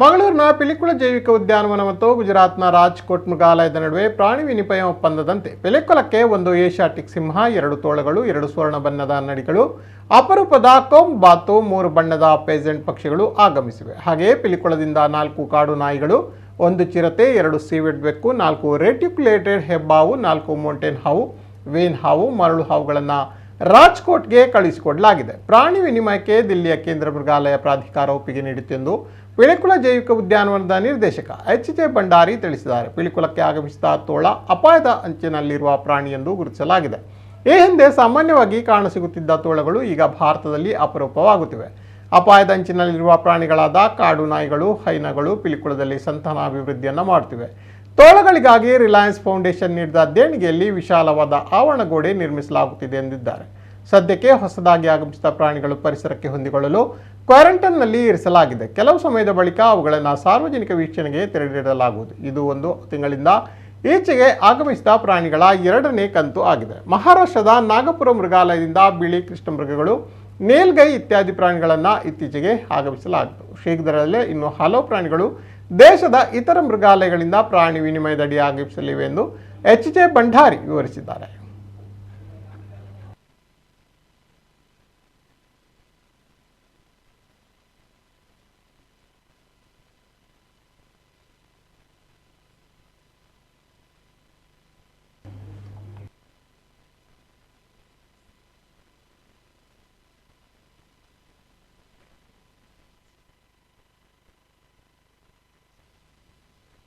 ಮಂಗಳೂರಿನ ಪಿಲಿಕುಳ ಜೈವಿಕ ಉದ್ಯಾನವನ ಮತ್ತು ಗುಜರಾತ್ನ ರಾಜ್ಕೋಟ್ ಮೃಗಾಲಯದ ನಡುವೆ ಪ್ರಾಣಿ ವಿನಿಮಯ ಒಪ್ಪಂದದಂತೆ ಪಿಲಿಕುಳಕ್ಕೆ ಒಂದು ಏಷ್ಯಾಟಿಕ್ ಸಿಂಹ, 2 ತೋಳಗಳು, 2 ಸ್ವರ್ಣ ಬಣ್ಣದ ನಡಿಗಳು, ಅಪರೂಪದ ಕೊಂಬಾತು, 3 ಬಣ್ಣದ ಪೇಜೆಂಟ್ ಪಕ್ಷಿಗಳು ಆಗಮಿಸಿವೆ. ಹಾಗೆಯೇ ಪಿಲಿಕುಳದಿಂದ 4 ಕಾಡು ನಾಯಿಗಳು, 1 ಚಿರತೆ, 2 ಸೀವೆಡ್ ಬೆಕ್ಕು, 4 ರೆಟಿಕ್ಯುಲೇಟೆಡ್ ಹೆಬ್ಬಾವು, 4 ಮೌಂಟೇನ್ ಹಾವು, ವೇನ್ ಹಾವು, ಮರಳು ಹಾವುಗಳನ್ನು ರಾಜ್ಕೋಟ್ಗೆ ಕಳುಹಿಸಿಕೊಡಲಾಗಿದೆ. ಪ್ರಾಣಿ ವಿನಿಮಯಕ್ಕೆ ದಿಲ್ಲಿಯ ಕೇಂದ್ರ ಮೃಗಾಲಯ ಪ್ರಾಧಿಕಾರ ಒಪ್ಪಿಗೆ ನೀಡಿತು ಎಂದು ಪಿಲಿಕುಳ ಜೈವಿಕ ಉದ್ಯಾನವನದ ನಿರ್ದೇಶಕ ಎಚ್.ಜೆ. ಭಂಡಾರಿ ತಿಳಿಸಿದ್ದಾರೆ. ಪಿಲಿಕುಳಕ್ಕೆ ಆಗಮಿಸಿದ ತೋಳ ಅಪಾಯದ ಅಂಚಿನಲ್ಲಿರುವ ಪ್ರಾಣಿ ಎಂದು ಗುರುತಿಸಲಾಗಿದೆ. ಈ ಹಿಂದೆ ಸಾಮಾನ್ಯವಾಗಿ ಕಾಣಸಿಗುತ್ತಿದ್ದ ತೋಳಗಳು ಈಗ ಭಾರತದಲ್ಲಿ ಅಪರೂಪವಾಗುತ್ತಿವೆ. ಅಪಾಯದ ಅಂಚಿನಲ್ಲಿರುವ ಪ್ರಾಣಿಗಳಾದ ಕಾಡು ನಾಯಿಗಳು, ಹೈನಗಳು ಪಿಲಿಕುಳದಲ್ಲಿ ಸಂತಾನಾಭಿವೃದ್ಧಿಯನ್ನು ಮಾಡುತ್ತಿವೆ. ತೋಳಗಳಿಗಾಗಿ ರಿಲಯನ್ಸ್ ಫೌಂಡೇಶನ್ ನೀಡಿದ ದೇಣಿಗೆಯಲ್ಲಿ ವಿಶಾಲವಾದ ಆವರಣಗೋಡೆ ನಿರ್ಮಿಸಲಾಗುತ್ತಿದೆ ಎಂದಿದ್ದಾರೆ. ಸದ್ಯಕ್ಕೆ ಹೊಸದಾಗಿ ಆಗಮಿಸಿದ ಪ್ರಾಣಿಗಳು ಪರಿಸರಕ್ಕೆ ಹೊಂದಿಕೊಳ್ಳಲು ಕ್ವಾರಂಟೈನ್ನಲ್ಲಿ ಇರಿಸಲಾಗಿದೆ. ಕೆಲವು ಸಮಯದ ಬಳಿಕ ಅವುಗಳನ್ನು ಸಾರ್ವಜನಿಕ ವೀಕ್ಷಣೆಗೆ ತೆರೆದಿಡಲಾಗುವುದು. ಇದು 1 ತಿಂಗಳಿಂದ ಈಚೆಗೆ ಆಗಮಿಸಿದ ಪ್ರಾಣಿಗಳ 2ನೇ ಕಂತು ಆಗಿದೆ. ಮಹಾರಾಷ್ಟ್ರದ ನಾಗಪುರ ಮೃಗಾಲಯದಿಂದ ಬಿಳಿ ಕೃಷ್ಣ ಮೃಗಗಳು, ನೀಲ್ಗೈ ಇತ್ಯಾದಿ ಪ್ರಾಣಿಗಳನ್ನು ಇತ್ತೀಚೆಗೆ ಆಗಮಿಸಲಾಗಿತ್ತು. ಶೀಘ್ರದಲ್ಲೇ ಇನ್ನು ಹಲವು ಪ್ರಾಣಿಗಳು ದೇಶದ ಇತರ ಮೃಗಾಲಯಗಳಿಂದ ಪ್ರಾಣಿ ವಿನಿಮಯದಡಿ ಆಗಮಿಸಲಿವೆ ಎಂದು ಎಚ್.ಜೆ. ಭಂಡಾರಿ ವಿವರಿಸಿದ್ದಾರೆ.